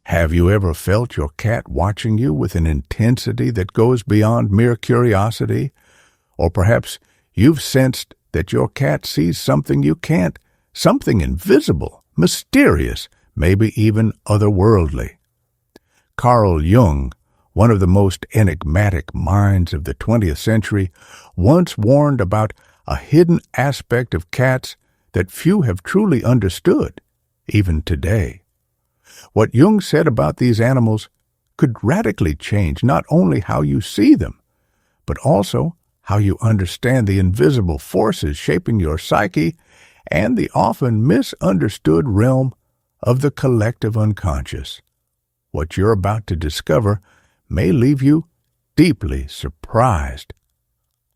Have you ever felt your cat watching you with an intensity that goes beyond mere curiosity? Or perhaps you've sensed that your cat sees something you can't, something invisible, mysterious, maybe even otherworldly. Carl Jung, one of the most enigmatic minds of the 20th century, once warned about a hidden aspect of cats that few have truly understood, even today. What Jung said about these animals could radically change not only how you see them, but also how you understand the invisible forces shaping your psyche and the often misunderstood realm of the collective unconscious. What you're about to discover may leave you deeply surprised.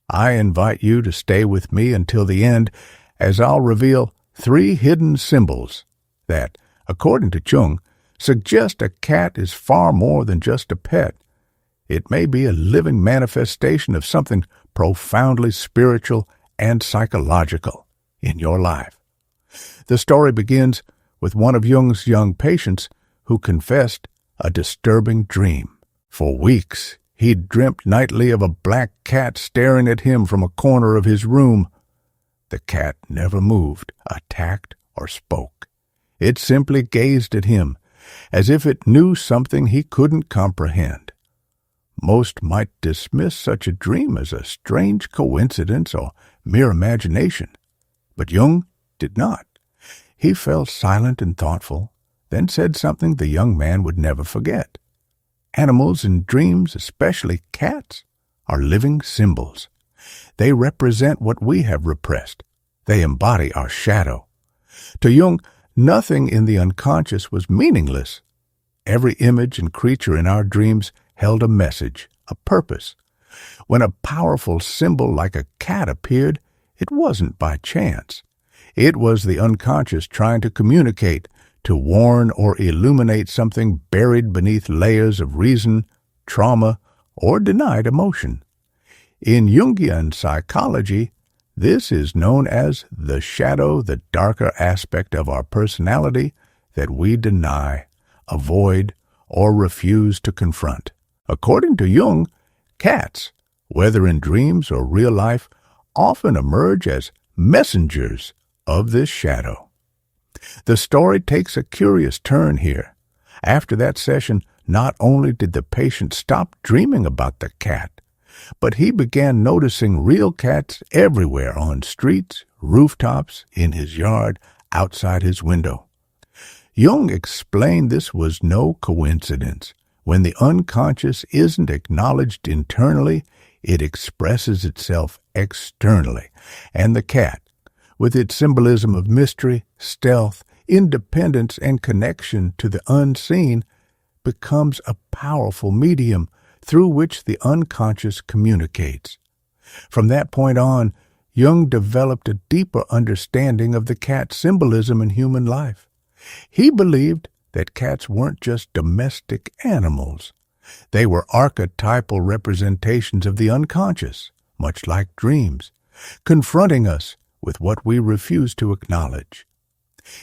I invite you to stay with me until the end as I'll reveal 3 hidden symbols that, according to Jung, suggest a cat is far more than just a pet. It may be a living manifestation of something profoundly spiritual and psychological in your life. The story begins with one of Jung's young patients who confessed a disturbing dream. For weeks, he'd dreamt nightly of a black cat staring at him from a corner of his room. The cat never moved, attacked, or spoke. It simply gazed at him, as if it knew something he couldn't comprehend. Most might dismiss such a dream as a strange coincidence or mere imagination, but Jung did not. He fell silent and thoughtful, then said something the young man would never forget. Animals in dreams, especially cats, are living symbols. They represent what we have repressed. They embody our shadow. To Jung, nothing in the unconscious was meaningless. Every image and creature in our dreams held a message, a purpose. When a powerful symbol like a cat appeared, it wasn't by chance. It was the unconscious trying to communicate, to warn or illuminate something buried beneath layers of reason, trauma, or denied emotion. In Jungian psychology, this is known as the shadow, the darker aspect of our personality that we deny, avoid, or refuse to confront. According to Jung, cats, whether in dreams or real life, often emerge as messengers of this shadow. The story takes a curious turn here. After that session, not only did the patient stop dreaming about the cat, but he began noticing real cats everywhere on streets, rooftops, in his yard, outside his window. Jung explained this was no coincidence. When the unconscious isn't acknowledged internally, it expresses itself externally, and the cat, with its symbolism of mystery, stealth, independence, and connection to the unseen, becomes a powerful medium through which the unconscious communicates. From that point on, Jung developed a deeper understanding of the cat's symbolism in human life. He believed that cats weren't just domestic animals. They were archetypal representations of the unconscious, much like dreams, confronting us with what we refuse to acknowledge.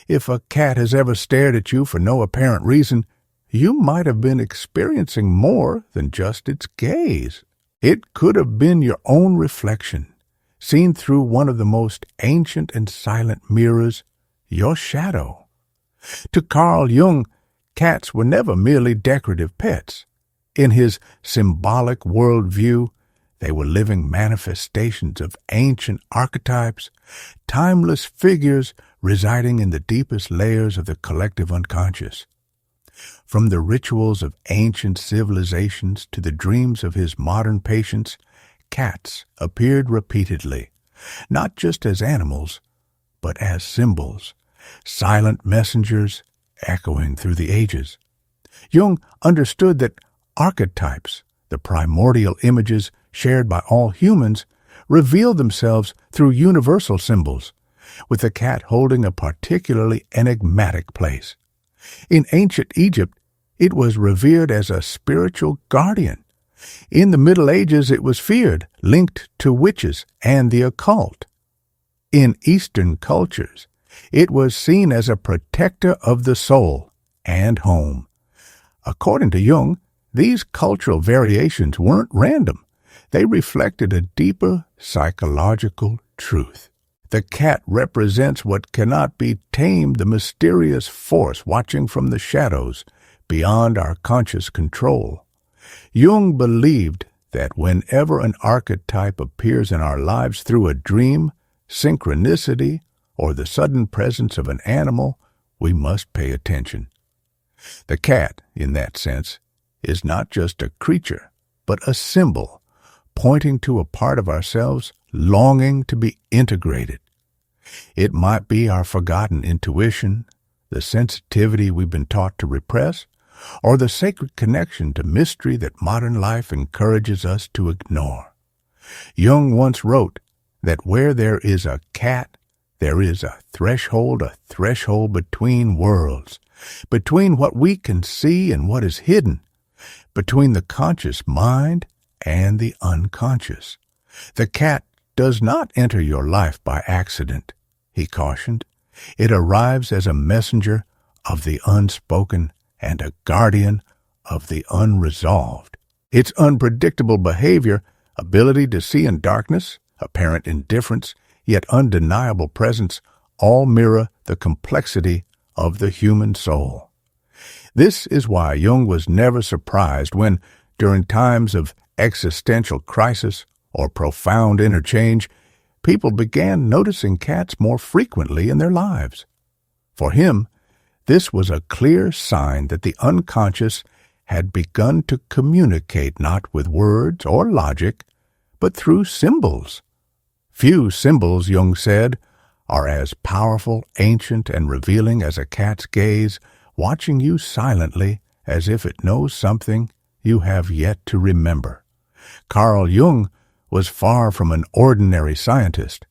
If a cat has ever stared at you for no apparent reason, you might have been experiencing more than just its gaze. It could have been your own reflection, seen through one of the most ancient and silent mirrors, your shadow. To Carl Jung, cats were never merely decorative pets. In his symbolic worldview, they were living manifestations of ancient archetypes, timeless figures residing in the deepest layers of the collective unconscious. From the rituals of ancient civilizations to the dreams of his modern patients, cats appeared repeatedly, not just as animals, but as symbols, silent messengers echoing through the ages. Jung understood that archetypes, the primordial images shared by all humans, reveal themselves through universal symbols, with the cat holding a particularly enigmatic place. In ancient Egypt, it was revered as a spiritual guardian. In the Middle Ages, it was feared, linked to witches and the occult. In Eastern cultures, it was seen as a protector of the soul and home. According to Jung, these cultural variations weren't random. They reflected a deeper psychological truth. The cat represents what cannot be tamed, the mysterious force watching from the shadows beyond our conscious control. Jung believed that whenever an archetype appears in our lives through a dream, synchronicity, or the sudden presence of an animal, we must pay attention. The cat, in that sense, is not just a creature, but a symbol, pointing to a part of ourselves longing to be integrated. It might be our forgotten intuition, the sensitivity we've been taught to repress, or the sacred connection to mystery that modern life encourages us to ignore. Jung once wrote that where there is a cat, there is a threshold between worlds, between what we can see and what is hidden, between the conscious mind and the unconscious. The cat does not enter your life by accident, he cautioned. It arrives as a messenger of the unspoken and a guardian of the unresolved. Its unpredictable behavior, ability to see in darkness, apparent indifference, yet undeniable presence, all mirror the complexity of the human soul. This is why Jung was never surprised when, during times of existential crisis or profound interchange, people began noticing cats more frequently in their lives. For him, this was a clear sign that the unconscious had begun to communicate not with words or logic, but through symbols. Few symbols, Jung said, are as powerful, ancient, and revealing as a cat's gaze, watching you silently as if it knows something you have yet to remember. Carl Jung was far from an ordinary scientist.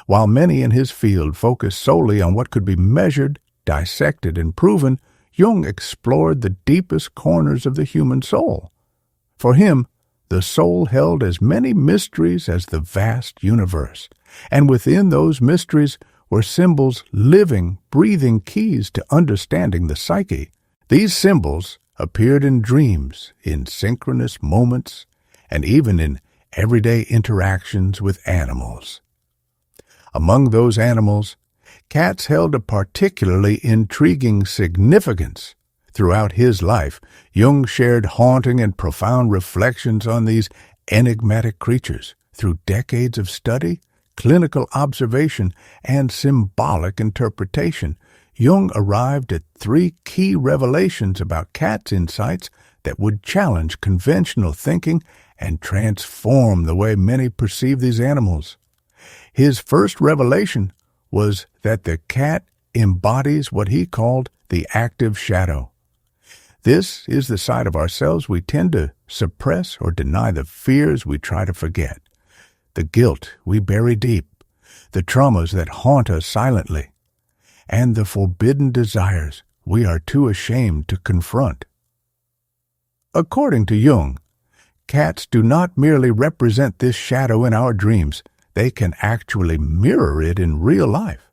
While many in his field focused solely on what could be measured, dissected, and proven, Jung explored the deepest corners of the human soul. For him, the soul held as many mysteries as the vast universe, and within those mysteries were symbols, living, breathing keys to understanding the psyche. These symbols appeared in dreams, in synchronous moments, and even in everyday interactions with animals. Among those animals, cats held a particularly intriguing significance. Throughout his life, Jung shared haunting and profound reflections on these enigmatic creatures. Through decades of study, clinical observation, and symbolic interpretation, Jung arrived at 3 key revelations about cats' insights that would challenge conventional thinking and transform the way many perceive these animals. His first revelation was that the cat embodies what he called the active shadow. This is the side of ourselves we tend to suppress or deny, the fears we try to forget, the guilt we bury deep, the traumas that haunt us silently, and the forbidden desires we are too ashamed to confront. According to Jung, cats do not merely represent this shadow in our dreams, they can actually mirror it in real life.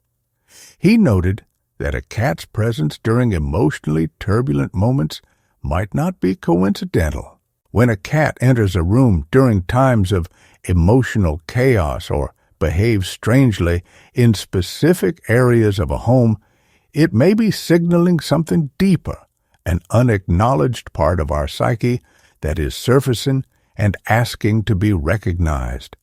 He noted that a cat's presence during emotionally turbulent moments might not be coincidental. When a cat enters a room during times of emotional chaos or behaves strangely in specific areas of a home, it may be signaling something deeper, an unacknowledged part of our psyche that is surfacing and asking to be recognized.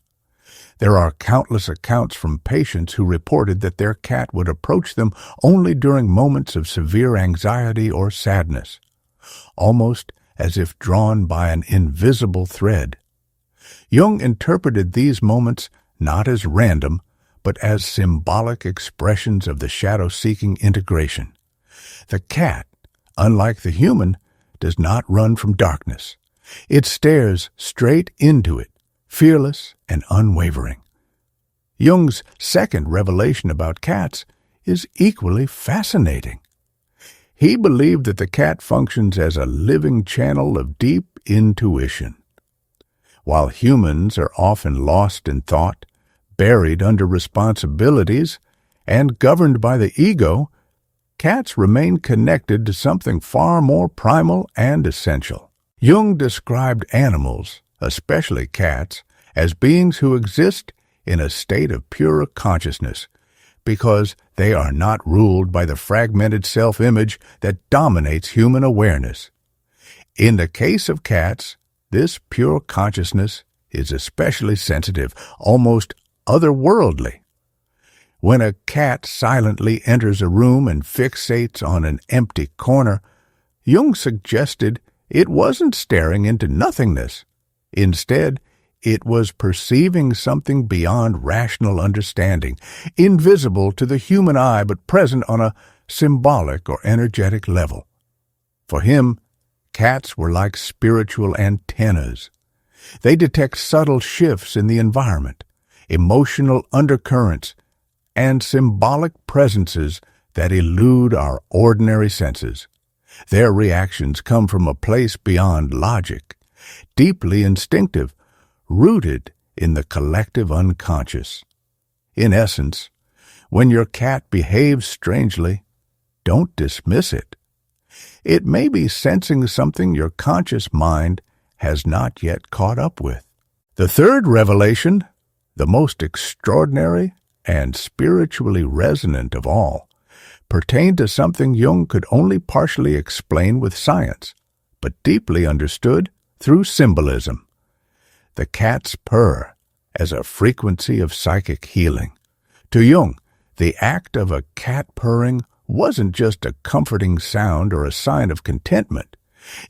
There are countless accounts from patients who reported that their cat would approach them only during moments of severe anxiety or sadness, almost as if drawn by an invisible thread. Jung interpreted these moments not as random, but as symbolic expressions of the shadow-seeking integration. The cat, unlike the human, does not run from darkness. It stares straight into it, fearless and unwavering. Jung's second revelation about cats is equally fascinating. He believed that the cat functions as a living channel of deep intuition. While humans are often lost in thought, buried under responsibilities, and governed by the ego, cats remain connected to something far more primal and essential. Jung described animals, especially cats, as beings who exist in a state of pure consciousness, because they are not ruled by the fragmented self-image that dominates human awareness. In the case of cats, this pure consciousness is especially sensitive, almost otherworldly. When a cat silently enters a room and fixates on an empty corner, Jung suggested it wasn't staring into nothingness. Instead, it was perceiving something beyond rational understanding, invisible to the human eye but present on a symbolic or energetic level. For him, cats were like spiritual antennas. They detect subtle shifts in the environment, emotional undercurrents, and symbolic presences that elude our ordinary senses. Their reactions come from a place beyond logic, deeply instinctive, rooted in the collective unconscious. In essence, when your cat behaves strangely, don't dismiss it. It may be sensing something your conscious mind has not yet caught up with. The third revelation, the most extraordinary and spiritually resonant of all, pertained to something Jung could only partially explain with science, but deeply understood through symbolism. The cat's purr as a frequency of psychic healing. To Jung, the act of a cat purring wasn't just a comforting sound or a sign of contentment.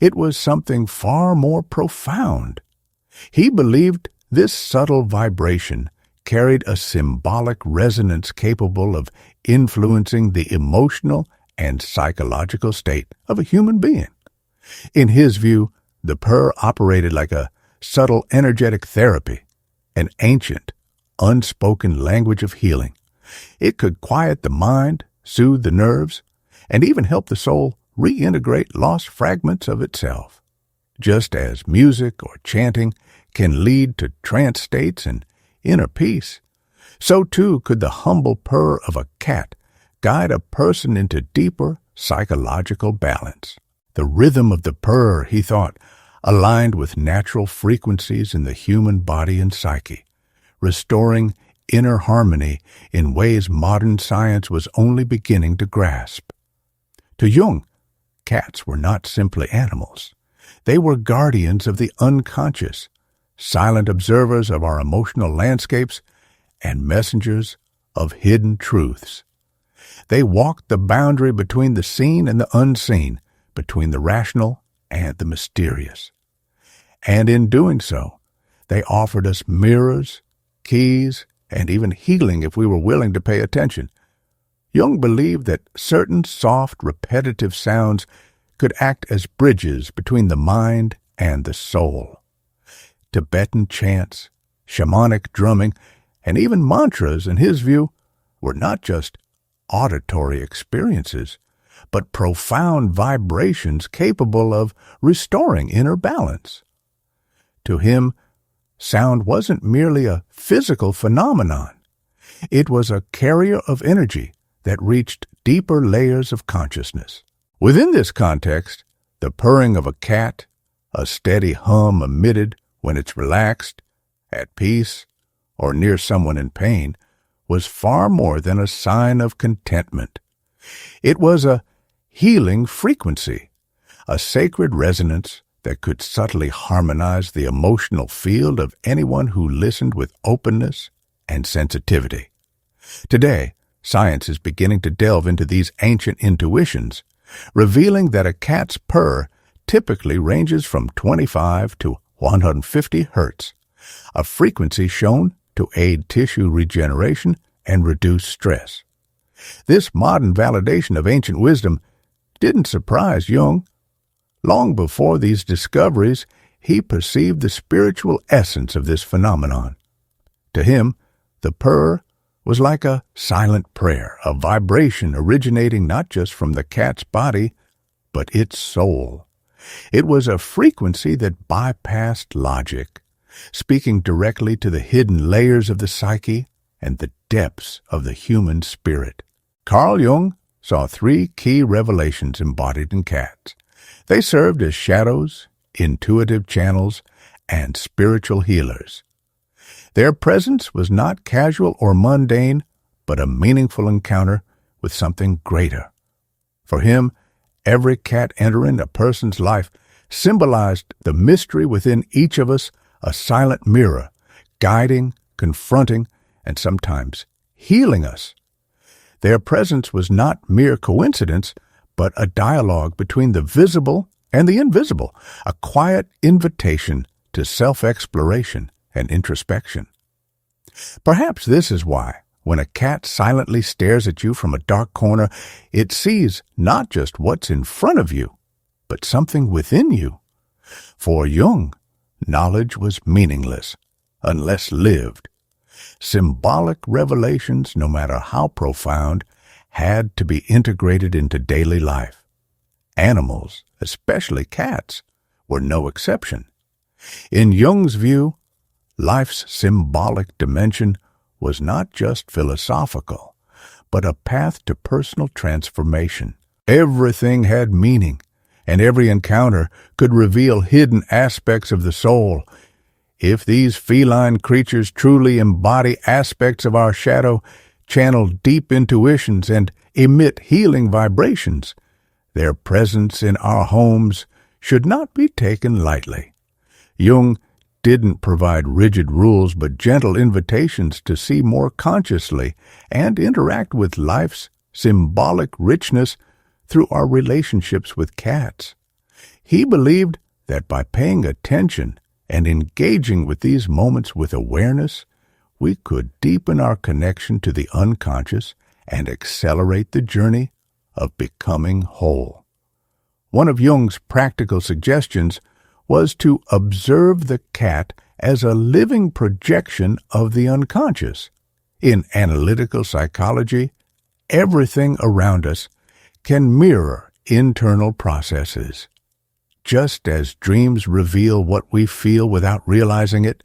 It was something far more profound. He believed this subtle vibration carried a symbolic resonance capable of influencing the emotional and psychological state of a human being. In his view, the purr operated like a subtle energetic therapy, an ancient, unspoken language of healing. It could quiet the mind, soothe the nerves, and even help the soul reintegrate lost fragments of itself. Just as music or chanting can lead to trance states and inner peace, so too could the humble purr of a cat guide a person into deeper psychological balance. The rhythm of the purr, he thought, aligned with natural frequencies in the human body and psyche, restoring inner harmony in ways modern science was only beginning to grasp. To Jung, cats were not simply animals. They were guardians of the unconscious, silent observers of our emotional landscapes, and messengers of hidden truths. They walked the boundary between the seen and the unseen, between the rational and the mysterious. And in doing so, they offered us mirrors, keys, and even healing if we were willing to pay attention. Jung believed that certain soft, repetitive sounds could act as bridges between the mind and the soul. Tibetan chants, shamanic drumming, and even mantras, in his view, were not just auditory experiences, but profound vibrations capable of restoring inner balance. To him, sound wasn't merely a physical phenomenon. It was a carrier of energy that reached deeper layers of consciousness. Within this context, the purring of a cat, a steady hum emitted when it's relaxed, at peace, or near someone in pain, was far more than a sign of contentment. It was a healing frequency, a sacred resonance that could subtly harmonize the emotional field of anyone who listened with openness and sensitivity. Today, science is beginning to delve into these ancient intuitions, revealing that a cat's purr typically ranges from 25 to 150 hertz, a frequency shown to aid tissue regeneration and reduce stress. This modern validation of ancient wisdom didn't surprise Jung. Long before these discoveries, he perceived the spiritual essence of this phenomenon. To him, the purr was like a silent prayer, a vibration originating not just from the cat's body, but its soul. It was a frequency that bypassed logic, speaking directly to the hidden layers of the psyche and the depths of the human spirit. Carl Jung saw three key revelations embodied in cats. They served as shadows, intuitive channels, and spiritual healers. Their presence was not casual or mundane, but a meaningful encounter with something greater. For him, every cat entering a person's life symbolized the mystery within each of us, a silent mirror, guiding, confronting, and sometimes healing us. Their presence was not mere coincidence, but a dialogue between the visible and the invisible, a quiet invitation to self-exploration and introspection. Perhaps this is why, when a cat silently stares at you from a dark corner, it sees not just what's in front of you, but something within you. For Jung, knowledge was meaningless unless lived. Symbolic revelations, no matter how profound, had to be integrated into daily life. Animals, especially cats, were no exception. In Jung's view, life's symbolic dimension was not just philosophical, but a path to personal transformation. Everything had meaning, and every encounter could reveal hidden aspects of the soul. If these feline creatures truly embody aspects of our shadow, channel deep intuitions, and emit healing vibrations, their presence in our homes should not be taken lightly. Jung didn't provide rigid rules but gentle invitations to see more consciously and interact with life's symbolic richness through our relationships with cats. He believed that by paying attention and engaging with these moments with awareness, we could deepen our connection to the unconscious and accelerate the journey of becoming whole. One of Jung's practical suggestions was to observe the cat as a living projection of the unconscious. In analytical psychology, everything around us can mirror internal processes. Just as dreams reveal what we feel without realizing it,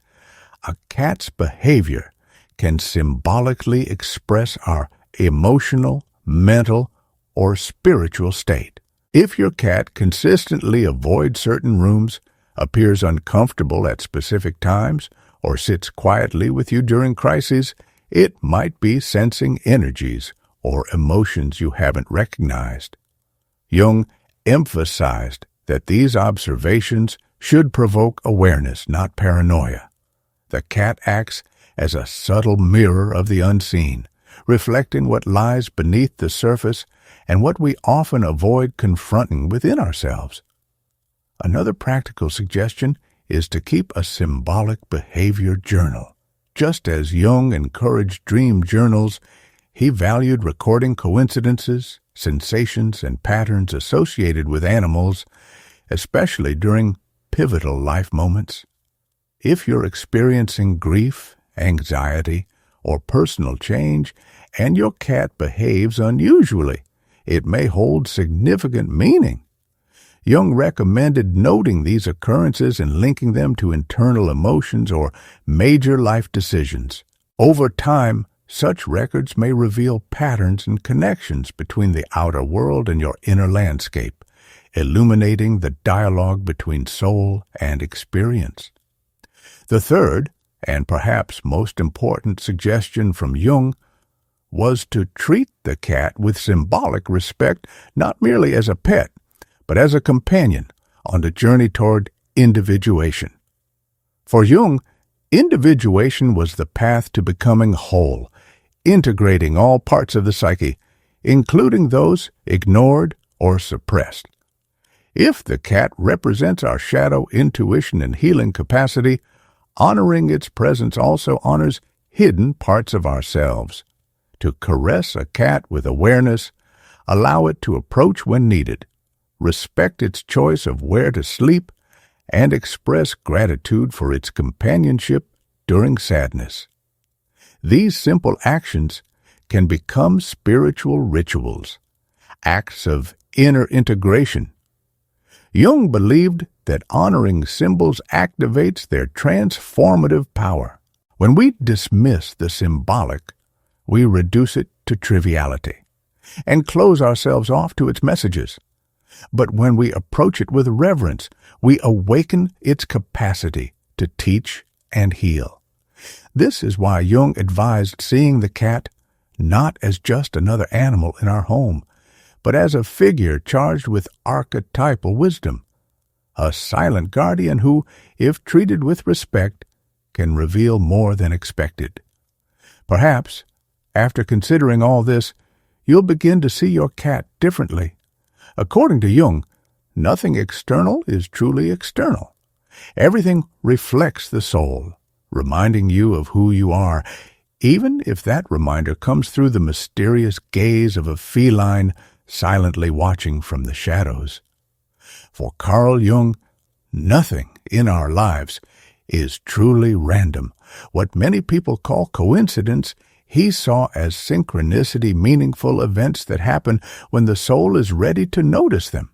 a cat's behavior can symbolically express our emotional, mental, or spiritual state. If your cat consistently avoids certain rooms, appears uncomfortable at specific times, or sits quietly with you during crises, it might be sensing energies or emotions you haven't recognized. Jung emphasized that these observations should provoke awareness, not paranoia. The cat acts as a subtle mirror of the unseen, reflecting what lies beneath the surface and what we often avoid confronting within ourselves. Another practical suggestion is to keep a symbolic behavior journal. Just as Jung encouraged dream journals, he valued recording coincidences, sensations, and patterns associated with animals, especially during pivotal life moments. If you're experiencing grief, anxiety, or personal change, and your cat behaves unusually, it may hold significant meaning. Jung recommended noting these occurrences and linking them to internal emotions or major life decisions. Over time, such records may reveal patterns and connections between the outer world and your inner landscape, illuminating the dialogue between soul and experience. The third, and perhaps most important suggestion from Jung, was to treat the cat with symbolic respect, not merely as a pet, but as a companion on the journey toward individuation. For Jung, individuation was the path to becoming whole, integrating all parts of the psyche, including those ignored or suppressed. If the cat represents our shadow, intuition, and healing capacity, honoring its presence also honors hidden parts of ourselves. To caress a cat with awareness, allow it to approach when needed, respect its choice of where to sleep, and express gratitude for its companionship during sadness. These simple actions can become spiritual rituals, acts of inner integration. Jung believed that honoring symbols activates their transformative power. When we dismiss the symbolic, we reduce it to triviality. and close ourselves off to its messages. But when we approach it with reverence, we awaken its capacity to teach and heal. This is why Jung advised seeing the cat not as just another animal in our home, but as a figure charged with archetypal wisdom, a silent guardian who, if treated with respect, can reveal more than expected. Perhaps, after considering all this, you'll begin to see your cat differently. According to Jung, nothing external is truly external. Everything reflects the soul, reminding you of who you are, even if that reminder comes through the mysterious gaze of a feline silently watching from the shadows. For Carl Jung, nothing in our lives is truly random. What many people call coincidence, he saw as synchronicity, meaningful events that happen when the soul is ready to notice them.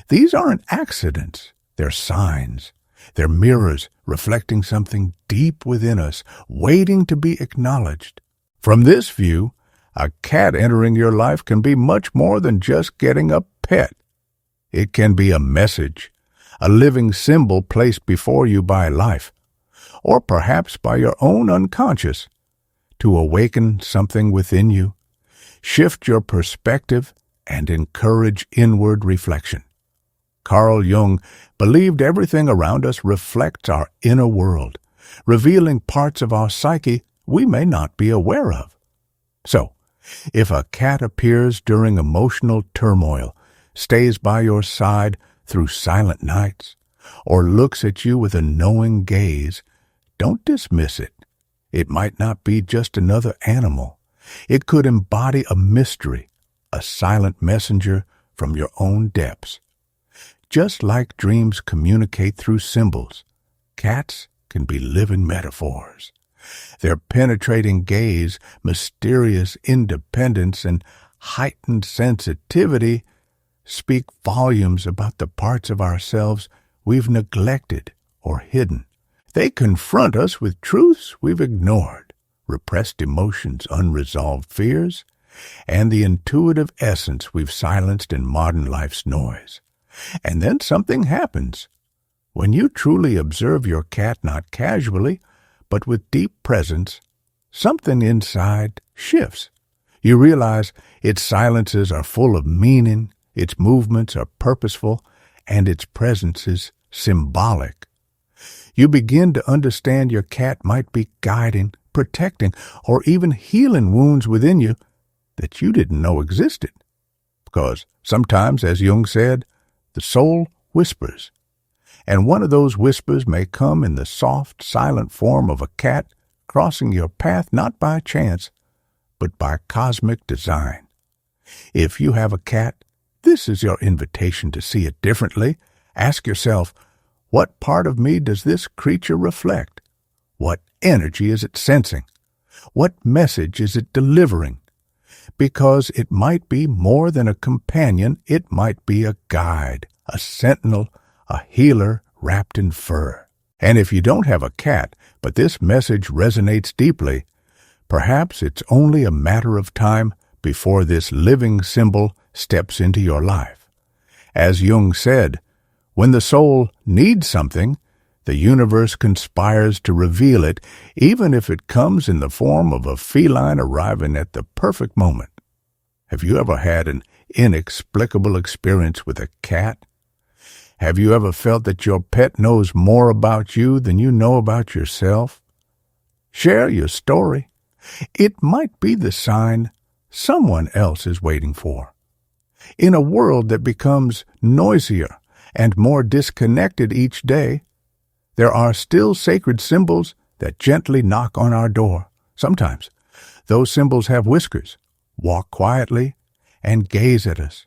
These aren't accidents, they're signs. They're mirrors reflecting something deep within us, waiting to be acknowledged. From this view, a cat entering your life can be much more than just getting a pet. It can be a message, a living symbol placed before you by life, or perhaps by your own unconscious, to awaken something within you, shift your perspective, and encourage inward reflection. Carl Jung believed everything around us reflects our inner world, revealing parts of our psyche we may not be aware of. So, if a cat appears during emotional turmoil, stays by your side through silent nights, or looks at you with a knowing gaze, don't dismiss it. It might not be just another animal. It could embody a mystery, a silent messenger from your own depths. Just like dreams communicate through symbols, cats can be living metaphors. Their penetrating gaze, mysterious independence, and heightened sensitivity speak volumes about the parts of ourselves we've neglected or hidden. They confront us with truths we've ignored, repressed emotions, unresolved fears, and the intuitive essence we've silenced in modern life's noise. And then something happens. When you truly observe your cat not casually, but with deep presence, something inside shifts. You realize its silences are full of meaning, its movements are purposeful, and its presence is symbolic. You begin to understand your cat might be guiding, protecting, or even healing wounds within you that you didn't know existed. Because sometimes, as Jung said, the soul whispers, and one of those whispers may come in the soft, silent form of a cat crossing your path not by chance, but by cosmic design. If you have a cat, this is your invitation to see it differently. Ask yourself, what part of me does this creature reflect? What energy is it sensing? What message is it delivering? Because it might be more than a companion, it might be a guide, a sentinel, a healer wrapped in fur. And if you don't have a cat, but this message resonates deeply, perhaps it's only a matter of time before this living symbol steps into your life. As Jung said, when the soul needs something, the universe conspires to reveal it, even if it comes in the form of a feline arriving at the perfect moment. Have you ever had an inexplicable experience with a cat? Have you ever felt that your pet knows more about you than you know about yourself? Share your story. It might be the sign someone else is waiting for. In a world that becomes noisier and more disconnected each day, there are still sacred symbols that gently knock on our door. Sometimes those symbols have whiskers, walk quietly, and gaze at us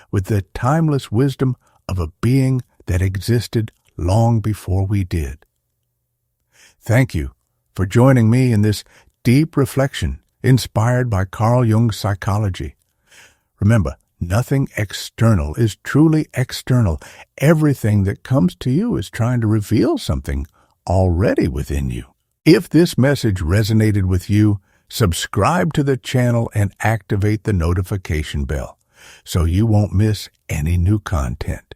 with the timeless wisdom of a being that existed long before we did. Thank you for joining me in this deep reflection inspired by Carl Jung's psychology. Remember, nothing external is truly external. Everything that comes to you is trying to reveal something already within you. If this message resonated with you, subscribe to the channel and activate the notification bell so you won't miss any new content.